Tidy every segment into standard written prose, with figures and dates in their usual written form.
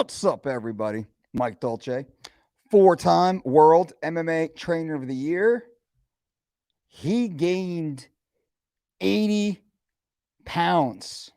What's up, everybody? Mike Dolce, four-time World MMA Trainer of the Year. He gained 80 pounds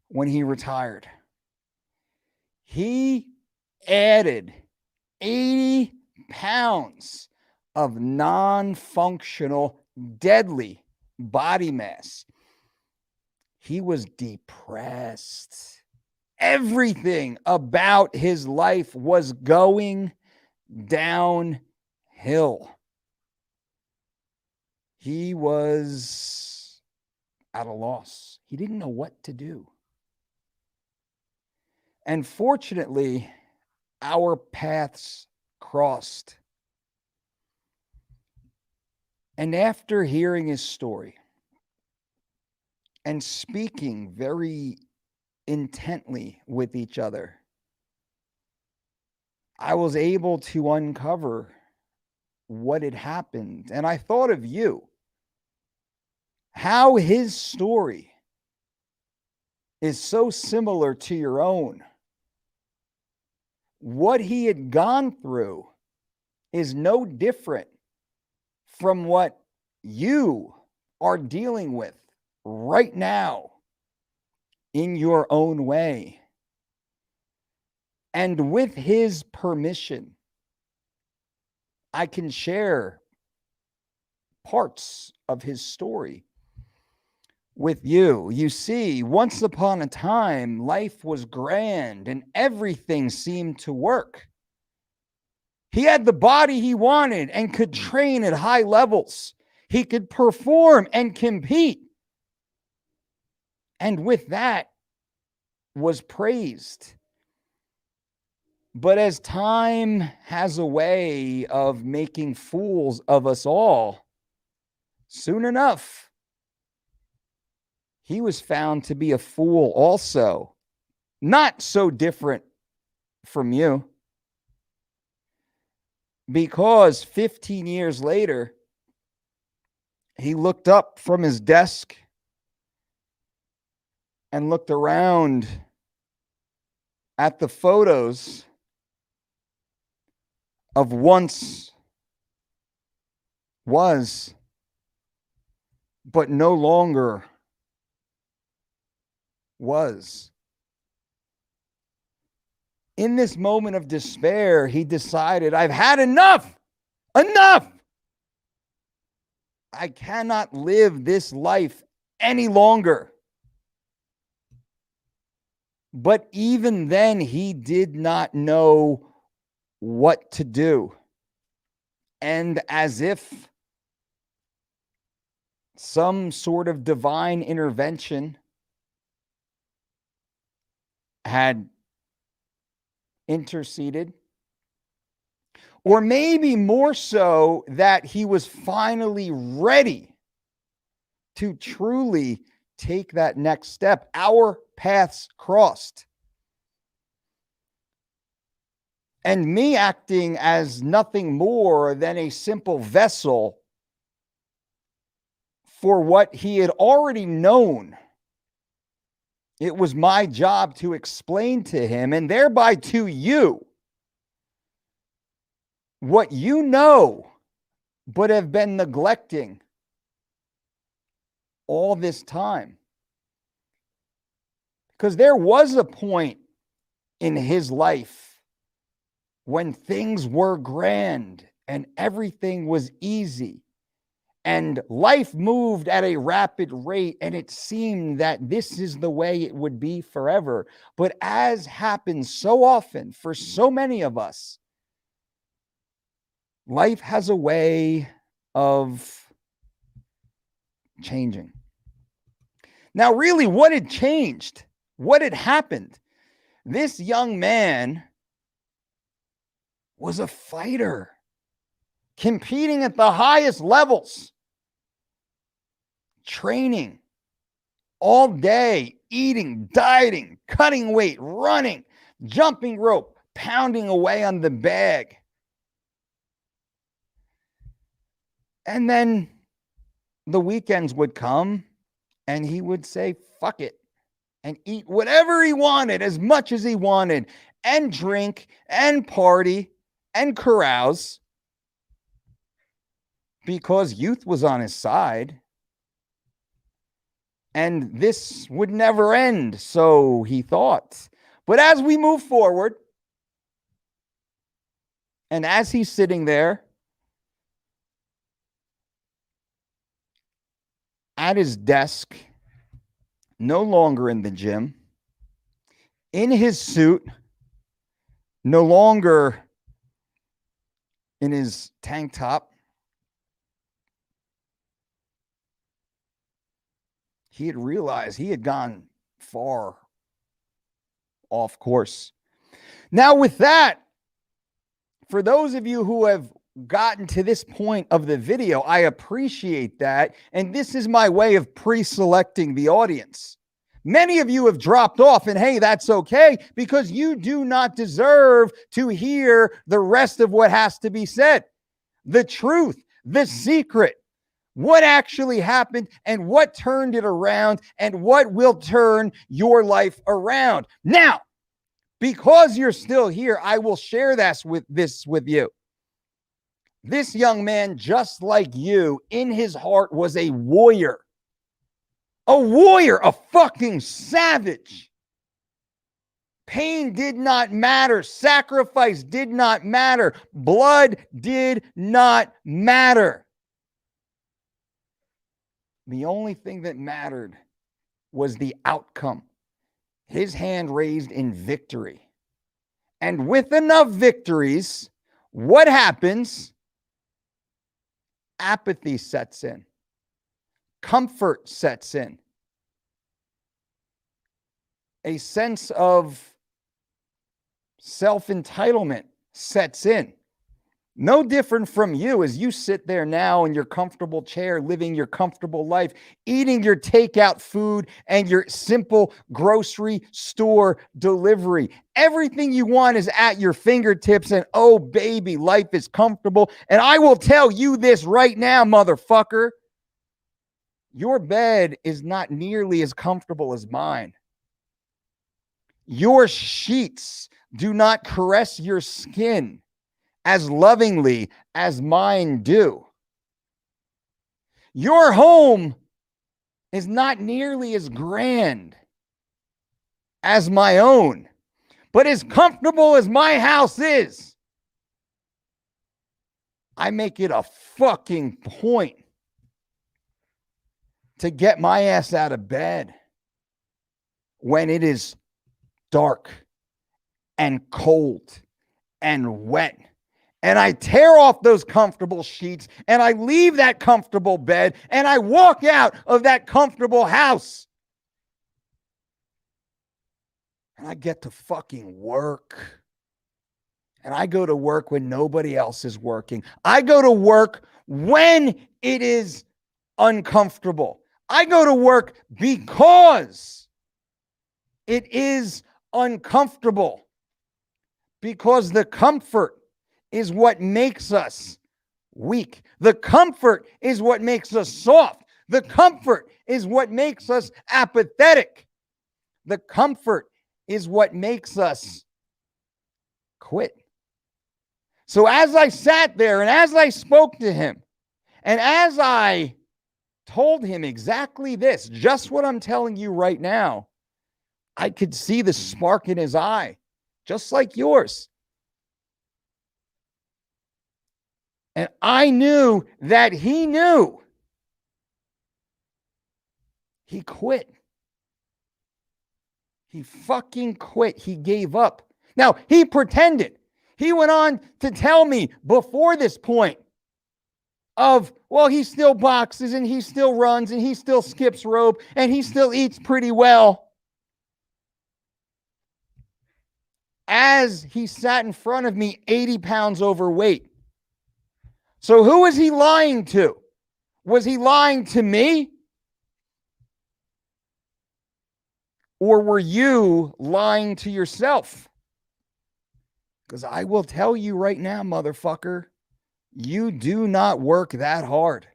when he retired. He added 80 pounds of non-functional, deadly body mass. He was depressed. Everything about his life was going downhill. He was at a loss. He didn't know what to do. And fortunately, our paths crossed. And after hearing his story and speaking very intently with each other, I was able to uncover what had happened. And I thought of you, how his story is so similar to your own. What he had gone through is no different from what you are dealing with right now in your own way. And with his permission, I can share parts of his story with you. You see, once upon a time, life was grand and everything seemed to work. He had the body he wanted and could train at high levels. He could perform and compete. And with that was praised. But as time has a way of making fools of us all, soon enough, he was found to be a fool also, not so different from you. Because 15 years later, he looked up from his desk and looked around at the photos of once was, but no longer was. In this moment of despair, he decided, I've had enough. Enough. I cannot live this life any longer. But even then, he did not know what to do. And as if some sort of divine intervention had interceded, or maybe more so that he was finally ready to truly take that next step. Our paths crossed. And me acting as nothing more than a simple vessel for what he had already known. It was my job to explain to him, and thereby to you, what you know, but have been neglecting all this time. Because there was a point in his life when things were grand and everything was easy and life moved at a rapid rate, and it seemed that this is the way it would be forever. But as happens so often for so many of us, life has a way of changing. Now, really, what had changed? What had happened? This young man was a fighter, competing at the highest levels, training all day, eating, dieting, cutting weight, running, jumping rope, pounding away on the bag. And then the weekends would come and he would say, fuck it, and eat whatever he wanted, as much as he wanted, and drink and party and carouse because youth was on his side. And this would never end, so he thought. But as we move forward, and as he's sitting there at his desk, no longer in the gym, in his suit, no longer in his tank top, he had realized he had gone far off course. Now, with that, for those of you who have gotten to this point of the video, I appreciate that. And this is my way of pre-selecting the audience. Many of you have dropped off, and hey, that's okay, because you do not deserve to hear the rest of what has to be said. The truth, the secret, what actually happened and what turned it around and what will turn your life around. Now, because you're still here, I will share this with you. This young man, just like you, in his heart was a warrior. A warrior, a fucking savage. Pain did not matter. Sacrifice did not matter. Blood did not matter. The only thing that mattered was the outcome. His hand raised in victory. And with enough victories, what happens? Apathy sets in. Comfort sets in. A sense of self-entitlement sets in. No different from you as you sit there now in your comfortable chair, living your comfortable life, eating your takeout food and your simple grocery store delivery. Everything you want is at your fingertips, and oh, baby, life is comfortable. And I will tell you this right now, motherfucker. Your bed is not nearly as comfortable as mine. Your sheets do not caress your skin as lovingly as mine do. Your home is not nearly as grand as my own, but as comfortable as my house is, I make it a fucking point to get my ass out of bed when it is dark and cold and wet. And I tear off those comfortable sheets and I leave that comfortable bed and I walk out of that comfortable house. And I get to fucking work. And I go to work when nobody else is working. I go to work when it is uncomfortable. I go to work because it is uncomfortable. Because the comfort is what makes us weak. The comfort is what makes us soft. The comfort is what makes us apathetic. The comfort is what makes us quit. So as I sat there and as I spoke to him and as I told him exactly this, just what I'm telling you right now, I could see the spark in his eye, just like yours. And I knew that he knew. He quit. He fucking quit. He gave up. Now, he pretended. He went on to tell me before this point of, well, he still boxes and he still runs and he still skips rope and he still eats pretty well. As he sat in front of me, 80 pounds overweight. So who was he lying to? Was he lying to me? Or were you lying to yourself? Because I will tell you right now, motherfucker, you do not work that hard.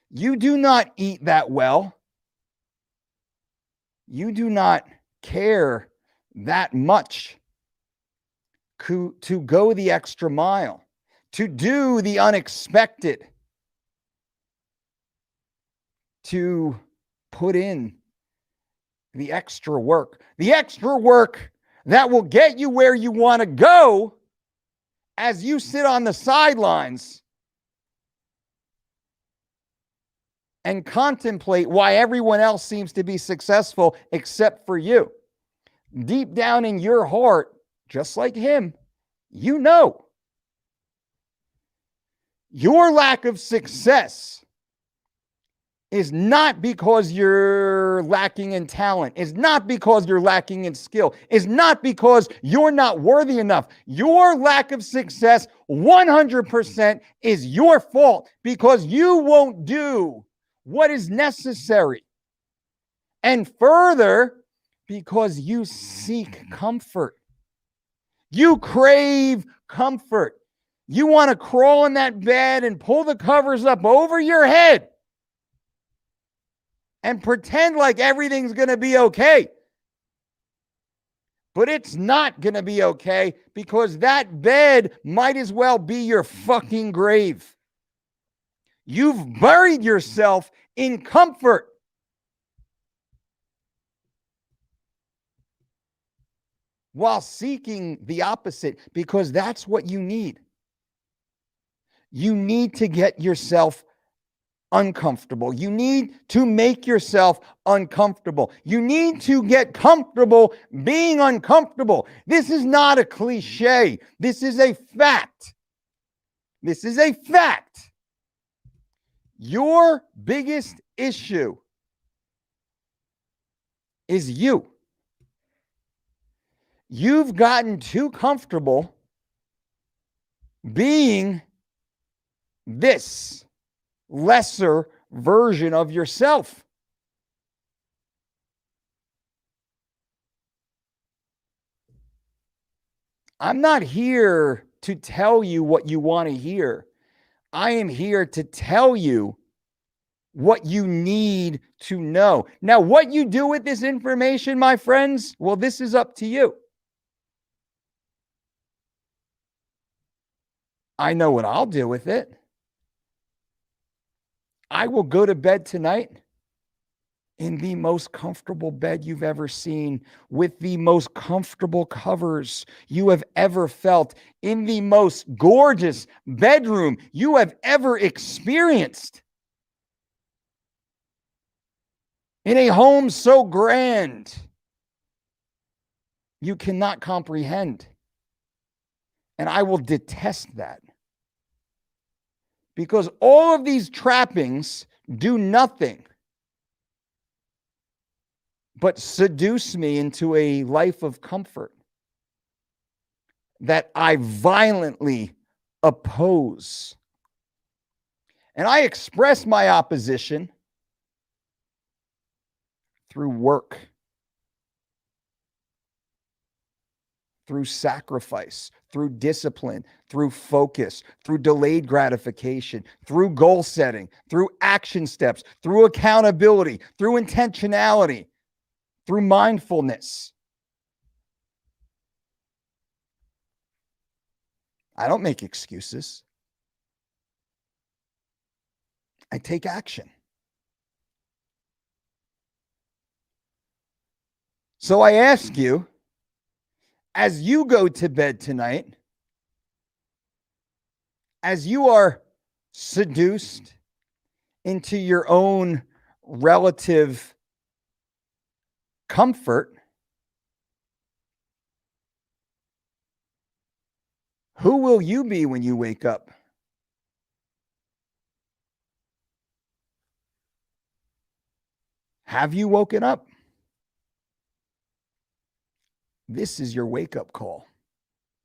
You do not eat that well. You do not care that much to go the extra mile, to do the unexpected, to put in the extra work that will get you where you want to go as you sit on the sidelines and contemplate why everyone else seems to be successful except for you. Deep down in your heart, just like him, you know your lack of success is not because you're lacking in talent, is not because you're lacking in skill, is not because you're not worthy enough. Your lack of success 100% is your fault because you won't do what is necessary. And further, because you seek comfort. You crave comfort. You want to crawl in that bed and pull the covers up over your head and pretend like everything's going to be okay. But it's not going to be okay because that bed might as well be your fucking grave. You've buried yourself in comfort. While seeking the opposite, because that's what you need. You need to get yourself uncomfortable. You need to make yourself uncomfortable. You need to get comfortable being uncomfortable. This is not a cliche. This is a fact. This is a fact. Your biggest issue is you. You've gotten too comfortable being this lesser version of yourself. I'm not here to tell you what you want to hear. I am here to tell you what you need to know. Now, what you do with this information, my friends, well, this is up to you. I know what I'll do with it. I will go to bed tonight in the most comfortable bed you've ever seen, with the most comfortable covers you have ever felt, in the most gorgeous bedroom you have ever experienced, in a home so grand you cannot comprehend. And I will detest that. Because all of these trappings do nothing but seduce me into a life of comfort that I violently oppose. And I express my opposition through work, through sacrifice, through discipline, through focus, through delayed gratification, through goal setting, through action steps, through accountability, through intentionality, through mindfulness. I don't make excuses. I take action. So I ask you, as you go to bed tonight, as you are seduced into your own relative comfort, who will you be when you wake up? Have you woken up? This is your wake-up call.